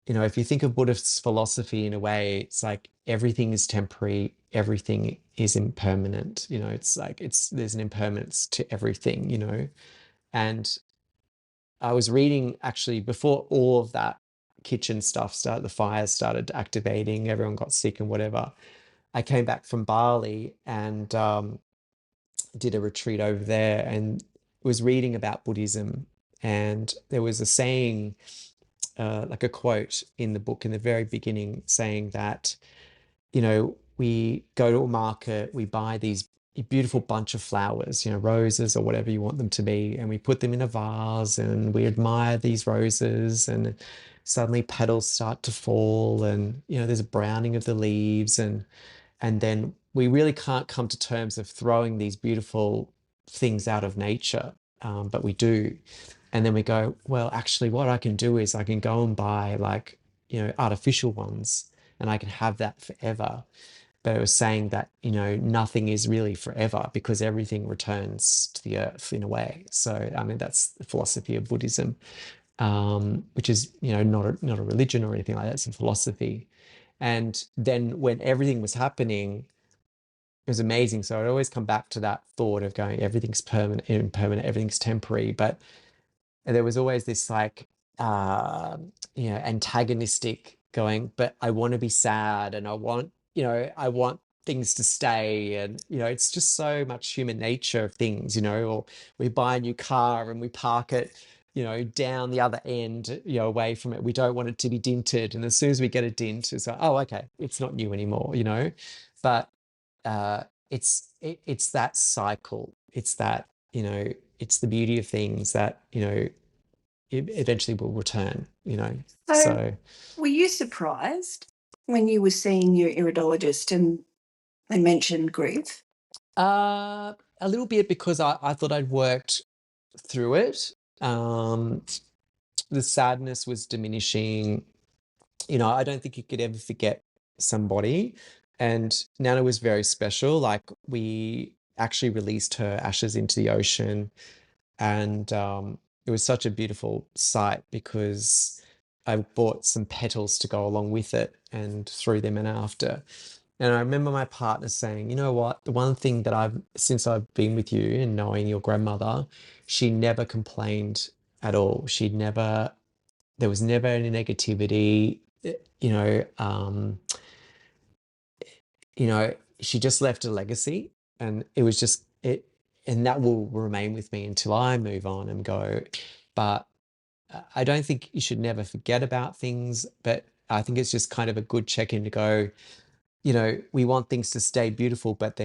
if you think of Buddhist philosophy in a way, it's like everything is temporary, everything is impermanent. It's like there's an impermanence to everything. And I was reading actually before all of that kitchen stuff started, the fires started activating, everyone got sick and whatever. I came back from Bali and did a retreat over there and was reading about Buddhism. And there was a saying, like a quote in the book in the very beginning saying that, we go to a market, we buy these beautiful bunch of flowers, roses or whatever you want them to be, and we put them in a vase and we admire these roses, and suddenly petals start to fall, and there's a browning of the leaves, and then we really can't come to terms of throwing these beautiful things out of nature, but we do. And then we go, well, actually what I can do is I can go and buy like, artificial ones, and I can have that forever. But it was saying that, nothing is really forever because everything returns to the earth in a way. So, I mean, that's the philosophy of Buddhism, which is, not a religion or anything like that. It's a philosophy. And then when everything was happening, it was amazing. So I'd always come back to that thought of going, everything's permanent, impermanent, everything's temporary. But there was always this like, antagonistic going, but I want to be sad, and I want things to stay. And, it's just so much human nature of things, or we buy a new car and we park it, down the other end, away from it. We don't want it to be dinted. And as soon as we get a dint, it's like, oh, okay, it's not new anymore, but it's that cycle. It's that, it's the beauty of things that, it eventually will return, So were you surprised when you were seeing your iridologist and they mentioned grief? A little bit, because I thought I'd worked through it. The sadness was diminishing. I don't think you could ever forget somebody. And Nana was very special. Like, we actually released her ashes into the ocean, and it was such a beautiful sight because I bought some petals to go along with it and threw them in after. And I remember my partner saying, you know what, the one thing that since I've been with you and knowing your grandmother, she never complained at all. There was never any negativity, you know, um, she just left a legacy, and it was just it, and that will remain with me until I move on and go. But I don't think you should never forget about things, but I think it's just kind of a good check-in to go, we want things to stay beautiful, but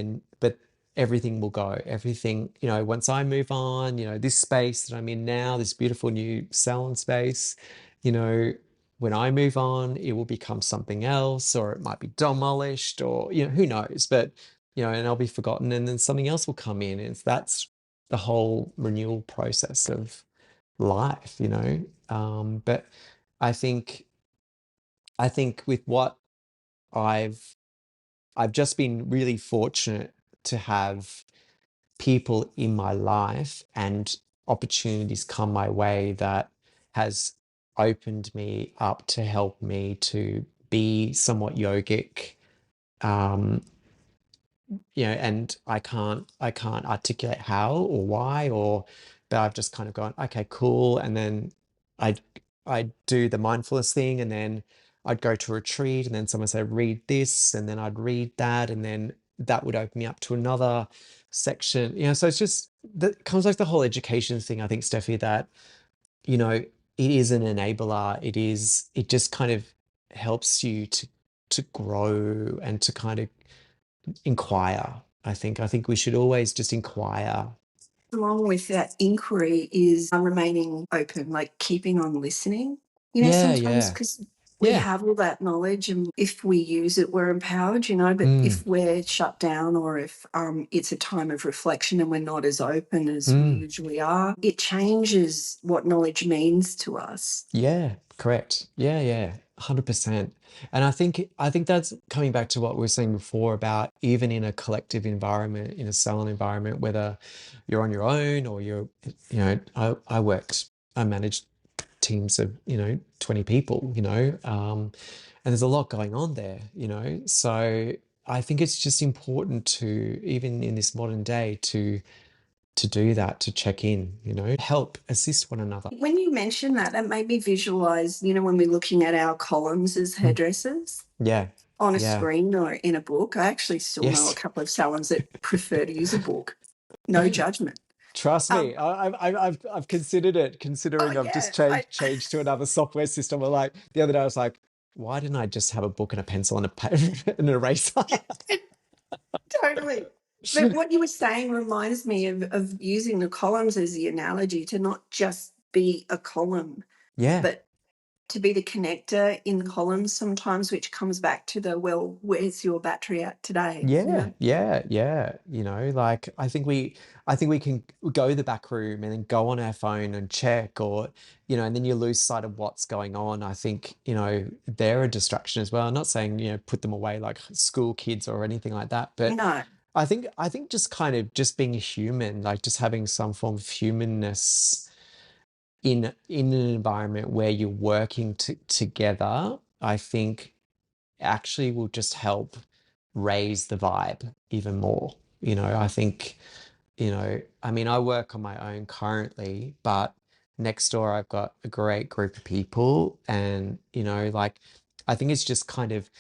everything will go. Everything, once I move on, this space that I'm in now, this beautiful new salon space, you know, when I move on, it will become something else, or it might be demolished, or, who knows, but, and I'll be forgotten, and then something else will come in. And that's the whole renewal process of life, but I think, with what I've I've just been really fortunate to have people in my life and opportunities come my way that has opened me up to help me to be somewhat yogic. Um, and I can't articulate how or why, but I've just kind of gone, okay, cool. And then I'd I'd do the mindfulness thing, and then I'd go to a retreat, and then someone said, read this, and then I'd read that, and then that would open me up to another section. So it's just that comes like the whole education thing, I think, Steffi, that, it is an enabler. It just kind of helps you to grow and to kind of inquire. I think we should always just inquire. Along with that inquiry is remaining open, like keeping on listening. Yeah, Sometimes yeah. because we Yeah. have all that knowledge, and if we use it, we're empowered, you know, but if we're shut down, or if it's a time of reflection and we're not as open as we usually are, it changes what knowledge means to us. Yeah, correct. Yeah, 100%. And I think that's coming back to what we were saying before about even in a collective environment, in a salon environment, whether you're on your own or I managed teams of 20 people, and there's a lot going on there, so I think it's just important to, even in this modern day, to do that, to check in, help assist one another. When you mentioned that, that made me visualize, when we're looking at our columns as hairdressers Yeah, on a yeah, screen or in a book. I actually still know a yes. couple of salons that prefer to use a book. No judgment. Trust me, I've considered it, Oh considering I've yeah, just changed to another software system. Or like the other day, I was like, why didn't I just have a book and a pencil and an eraser? totally. But what you were saying reminds me of using the columns as the analogy, to not just be a column, Yeah, but to be the connector in columns sometimes, which comes back to the, where's your battery at today? yeah. Like I think we can go the back room and then go on our phone and check, or and then you lose sight of what's going on. I think they're a distraction as well. I'm not saying put them away like school kids or anything like that, but No. I think just kind of just being a human, like just having some form of humanness in an environment where you're working together, I think actually will just help raise the vibe even more. I think, I mean, I work on my own currently, but next door I've got a great group of people, and like I think it's just kind of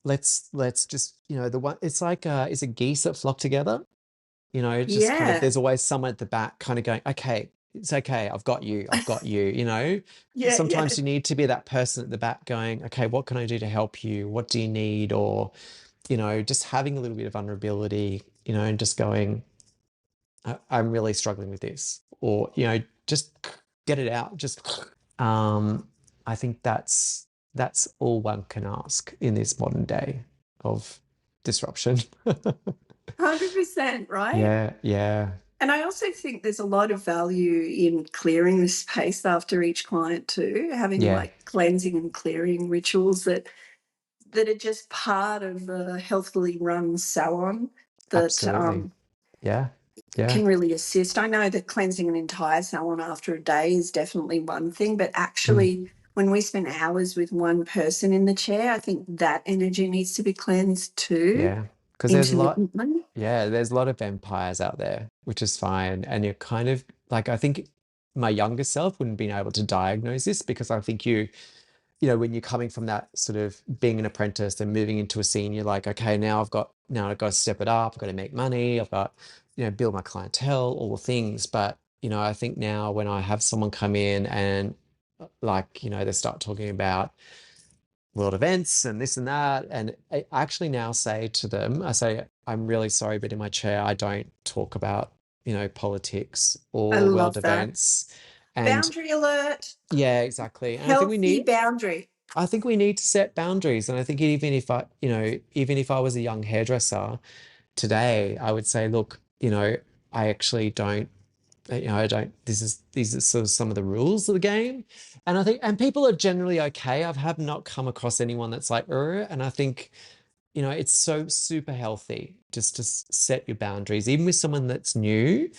let's just the one, it's like is it geese that flock together? Just kind of, Yeah. there's always someone at the back kind of going, okay, it's okay, I've got you. Yeah. Yeah. Sometimes you need to be that person at the back going, okay, what can I do to help you? What do you need? Or, just having a little bit of vulnerability, and just going, I'm really struggling with this. Or, just get it out. I think that's all one can ask in this modern day of disruption. 100%, right? Yeah. And I also think there's a lot of value in clearing the space after each client too, having Yeah, like cleansing and clearing rituals that are just part of a healthily run salon that absolutely. Yeah. Yeah. can really assist. I know that cleansing an entire salon after a day is definitely one thing, but Mm, actually when we spend hours with one person in the chair, I think that energy needs to be cleansed too, yeah. Because intermittently. there's a lot of vampires out there, which is fine. And you're kind of like, I think my younger self wouldn't been able to diagnose this, because I think when you're coming from that sort of being an apprentice and moving into a senior, like, okay, now I've got to step it up. I've got to make money. I've got, build my clientele, all the things. But, I think now when I have someone come in and like, they start talking about world events and this and that, and I actually now say to them, I say, I'm really sorry, but in my chair, I don't talk about, politics I or world love that. events. And Boundary alert, yeah, exactly. And healthy boundary. I think we need to set boundaries. And I think even if I was a young hairdresser today, I would say, look, I actually don't, I don't, these are sort of some of the rules of the game. And I think, and people are generally okay. Have not come across anyone that's like, and I think, it's so super healthy just to set your boundaries, even with someone that's new.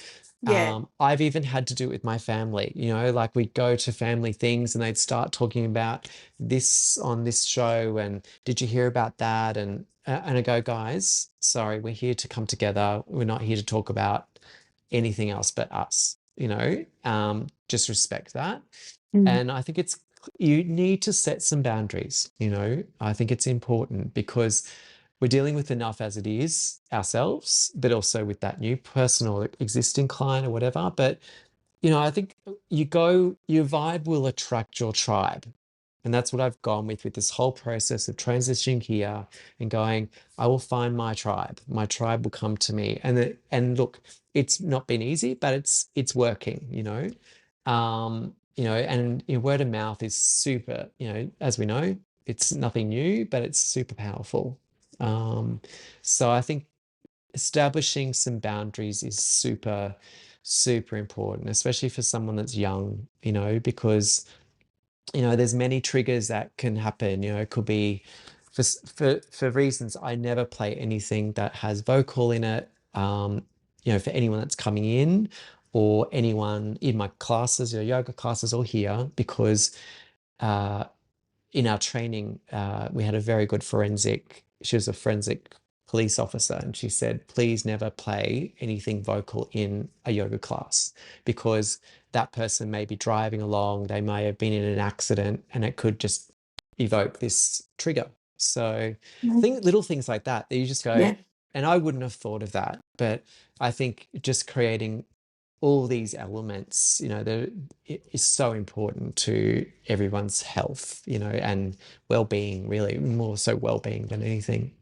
Yeah. I've even had to do it with my family, like we'd go to family things and they'd start talking about this on this show. And did you hear about that? And I go, guys, sorry, we're here to come together. We're not here to talk about anything else but us, just respect that. Mm. And I think you need to set some boundaries, I think it's important because we're dealing with enough as it is ourselves, but also with that new person or existing client or whatever. But, I think your vibe will attract your tribe. And that's what I've gone with this whole process of transitioning here and going, I will find my tribe. My tribe will come to me. And look, it's not been easy, but it's working, and word of mouth is super, as we know, it's nothing new, but it's super powerful. So I think establishing some boundaries is super, super important, especially for someone that's young, because, there's many triggers that can happen. It could be for reasons. I never play anything that has vocal in it, for anyone that's coming in or anyone in my classes, yoga classes or here, because in our training, we had a very good she was a forensic police officer, and she said, please never play anything vocal in a yoga class, because that person may be driving along, they may have been in an accident, and it could just evoke this trigger. So I think little things like that you just go, and I wouldn't have thought of that, but I think just creating all these elements, it is so important to everyone's health, and well-being, really, more so well-being than anything.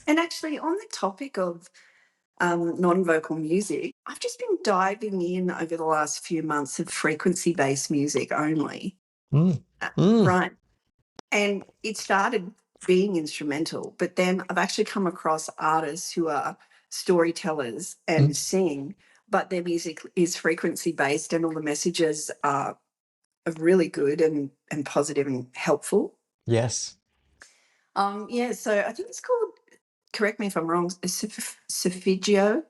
And actually, on the topic of non-vocal music, I've just been diving in over the last few months of frequency-based music only. Right. And it started being instrumental, but then I've actually come across artists who are storytellers and sing, but their music is frequency-based and all the messages are really good and positive and helpful. Yes. So I think it's called, correct me if I'm wrong, Sophigio.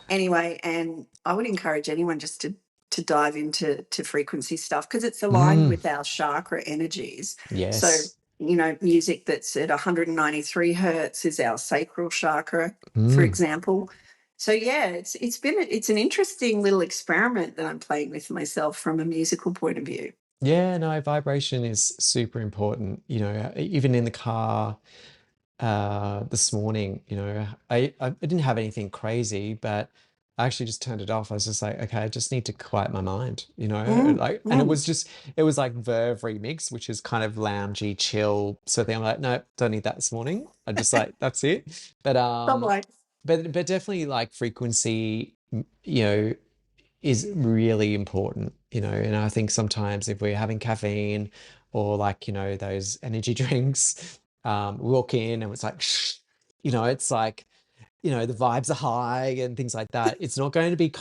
Anyway, and I would encourage anyone just to dive into frequency stuff, because it's aligned with our chakra energies. Yes. So, music that's at 193 hertz is our sacral chakra, for example. So yeah, it's an interesting little experiment that I'm playing with myself from a musical point of view. Yeah, no, vibration is super important. Even in the car this morning, I didn't have anything crazy, but I actually just turned it off. I was just like, okay, I just need to quiet my mind, and it was like Verve Remix, which is kind of loungy, chill. So then I'm like, no, don't need that this morning. I just like, that's it. But but definitely like frequency, is really important, and I think sometimes if we're having caffeine or like, those energy drinks, we walk in and it's like, shh, it's like, the vibes are high and things like that. It's not going to be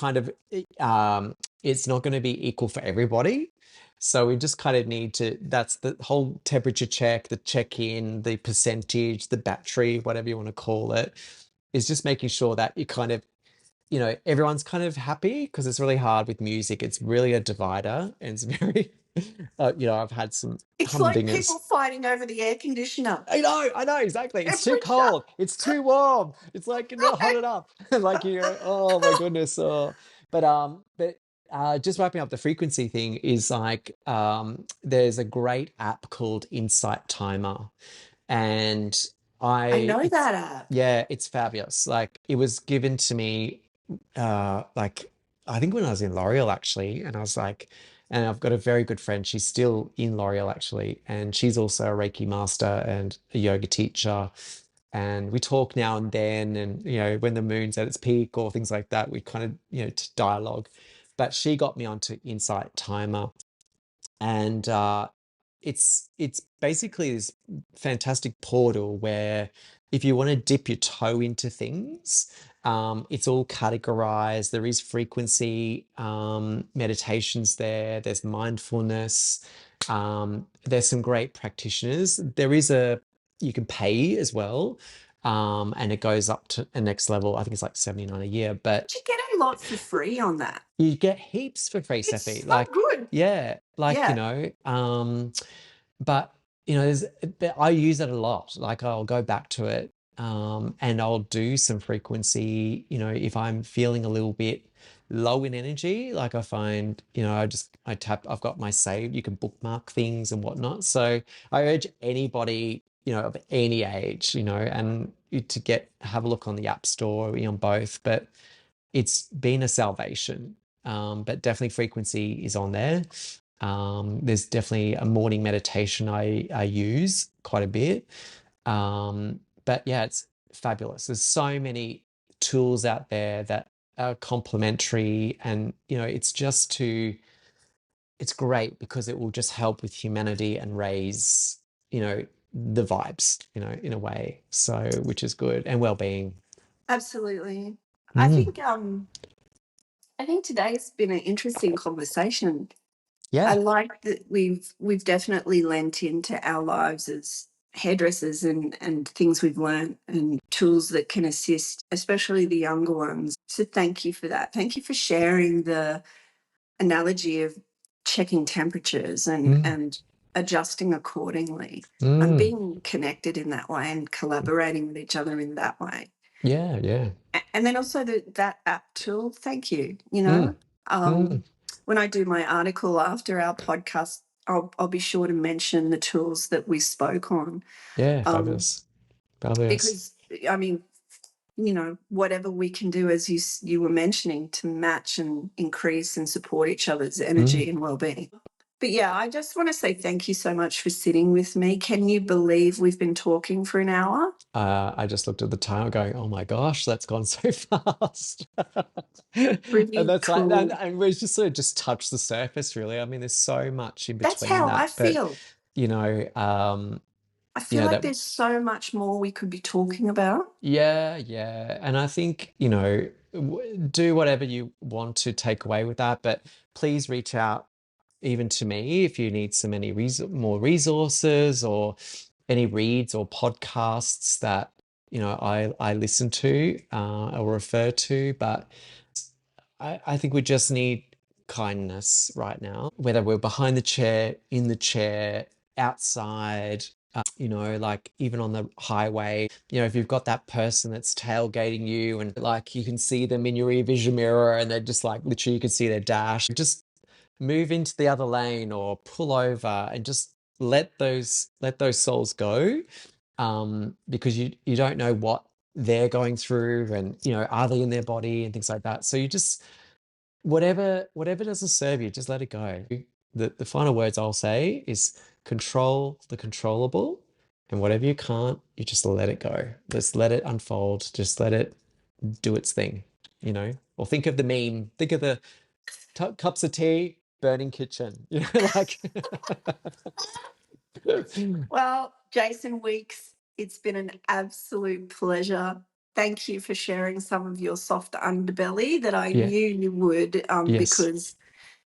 it's not going to be equal for everybody. So we just kind of need to, that's the whole temperature check, the check-in, the percentage, the battery, whatever you want to call it, is just making sure that you kind of, everyone's kind of happy, because it's really hard with music. It's really a divider, and it's very, I've had some It's humdingers. like people fighting over the air conditioner. I know, exactly. It's too cold. It's too warm. It's like not hot enough. Like, oh my goodness. But just wrapping up the frequency thing is like, there's a great app called Insight Timer, and I know that app. Yeah, it's fabulous. Like, it was given to me, like, I think when I was in Loreal, actually, and I was like, and I've got a very good friend. She's still in Loreal, actually, and she's also a Reiki master and a yoga teacher. And we talk now and then, and when the moon's at its peak or things like that, we kind of dialogue. But she got me onto Insight Timer, and it's basically this fantastic portal where if you want to dip your toe into things, it's all categorized. There is frequency meditations there. There's mindfulness. There's some great practitioners. You can pay as well. And it goes up to the next level. I think it's like $79 a year, but you get a lot for free on that. You get heaps for free, Steffi. It's so good. Yeah, but I use it a lot. Like, I'll go back to it, and I'll do some frequency. If I'm feeling a little bit low in energy, like I find, I've got my save. You can bookmark things and whatnot. So I urge anybody, of any age, and to have a look on the App Store, on both, but it's been a salvation. But definitely frequency is on there. There's definitely a morning meditation I use quite a bit. But yeah, it's fabulous. There's so many tools out there that are complementary, and it's just to it's great because it will just help with humanity and raise, the vibes, in a way. So, which is good, and well-being. Absolutely. I Mm. think I think today's been an interesting conversation. I Yeah. like that we've definitely lent into our lives as hairdressers and things we've learned and tools that can assist, especially the younger ones. So thank you for that. Thank you for sharing the analogy of checking temperatures Mm. and adjusting accordingly and Mm. being connected in that way and collaborating with each other in that way. Yeah, yeah. And then also that app tool, thank you. Mm. Mm. When I do my article after our podcast, I'll be sure to mention the tools that we spoke on. Yeah, Um, fabulous. Fabulous. because, I mean, whatever we can do, as you were mentioning, to match and increase and support each other's Mm. energy and well-being. But yeah, I just want to say thank you so much for sitting with me. Can you believe we've been talking for an hour? I just looked at the time going, oh my gosh, that's gone so fast. And Pretty that's like, and, cool. and we just sort of just touched the surface, really. I mean, there's so much in That's between how I that, but feel. you know, um, I feel like that, there's so much more we could be talking about. yeah, yeah. And I think, do whatever you want to take away with that, but please reach out even to me if you need any more resources or any reads or podcasts that I listen to or refer to. But I think we just need kindness right now, whether we're behind the chair, in the chair, outside, like even on the highway, if you've got that person that's tailgating you and like you can see them in your rear vision mirror and they're just like literally you can see their dash, just move into the other lane or pull over and just let those souls go, because you don't know what they're going through and are they in their body and things like that. So you just whatever doesn't serve you, just let it go. The final words I'll say is control the controllable, and whatever you can't, you just let it go. Just let it unfold. Just let it do its thing, or think of the meme, think of the cups of tea, burning kitchen, like. Well, Jason Weeks, it's been an absolute pleasure. Thank you for sharing some of your soft underbelly that I Yeah. knew you would, Yes. because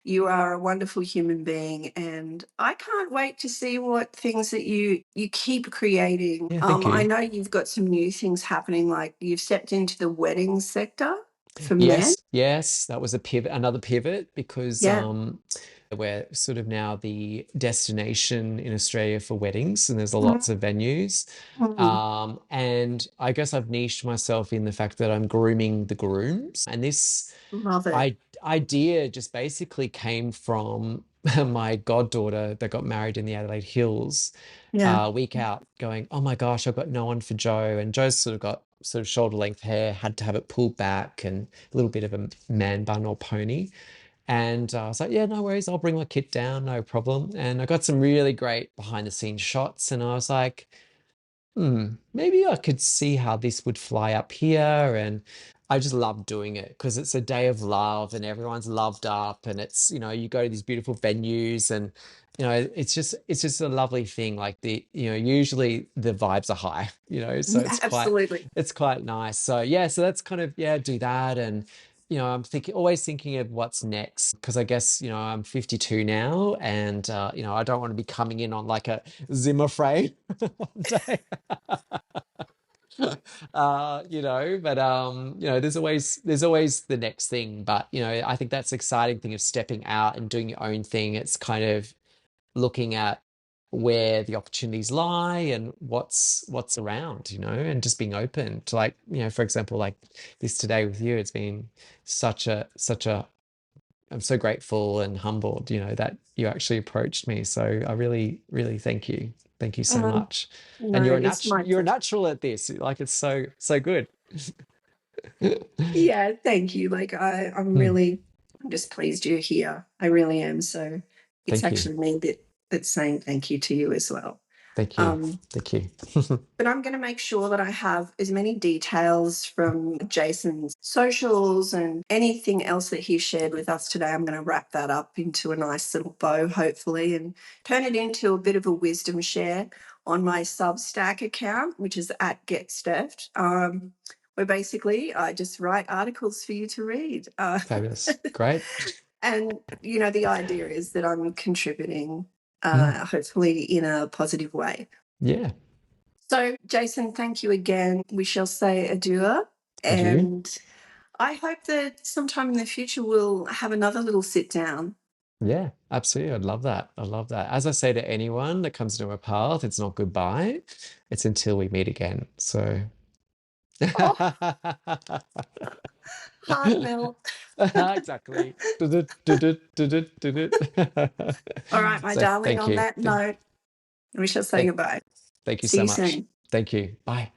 you are a wonderful human being, and I can't wait to see what things that you keep creating. Yeah, thank I you. know you've got some new things happening, like you've stepped into the wedding sector for men. Yes, that was another pivot, because Yeah. we're sort of now the destination in Australia for weddings, and there's Mhm. lots of venues. Mhm. And I guess I've niched myself in the fact that I'm grooming the grooms, and this Love it. idea just basically came from my goddaughter that got married in the Adelaide Hills Yeah. week out, going, oh my gosh, I've got no one for Joe. And Joe's sort of got sort of shoulder length hair, had to have it pulled back and a little bit of a man bun or pony. And I was like, yeah, no worries, I'll bring my kit down, no problem. And I got some really great behind the scenes shots, and I was like, maybe I could see how this would fly up here. And I just love doing it because it's a day of love and everyone's loved up, and it's, you go to these beautiful venues, and it's just a lovely thing. Like usually the vibes are high, so Yeah, it's quite absolutely. it's quite nice. So yeah, so that's kind of, yeah, do that. And I'm always thinking of what's next, because I guess, I'm 52 now, and I don't want to be coming in on like a Zimmer frame one day. But there's always the next thing. But I think that's the exciting thing of stepping out and doing your own thing. It's kind of looking at where the opportunities lie and what's around, and just being open to, like, for example, like this today with you. It's been such a I'm so grateful and humbled, that you actually approached me. So I really, really thank you. Thank you so Mm, much. no, And it's my you're a pleasure. natural at this. Like, it's so, so good. Yeah, thank you. Like Hmm. I'm just pleased you're here. I really am. So it's Thank you. actually me that's saying thank you to you as well. Thank you. Thank you. But I'm going to make sure that I have as many details from Jason's socials and anything else that he shared with us today. I'm going to wrap that up into a nice little bow, hopefully, and turn it into a bit of a wisdom share on my Substack account, which is at GetSteft, where basically I just write articles for you to read. Fabulous. Great. And, you know, the idea is that I'm contributing, hopefully in a positive way. Yeah. So, Jason, thank you again. We shall say adieu. Adieu. And I hope that sometime in the future we'll have another little sit down. Yeah, absolutely. I'd love that. I love that. As I say to anyone that comes into my path, it's not goodbye. It's until we meet again. So Heart melt. exactly. All right, my So darling, thank on you. that note, we shall say goodbye. Thank you See so you much. soon. Thank you. Bye.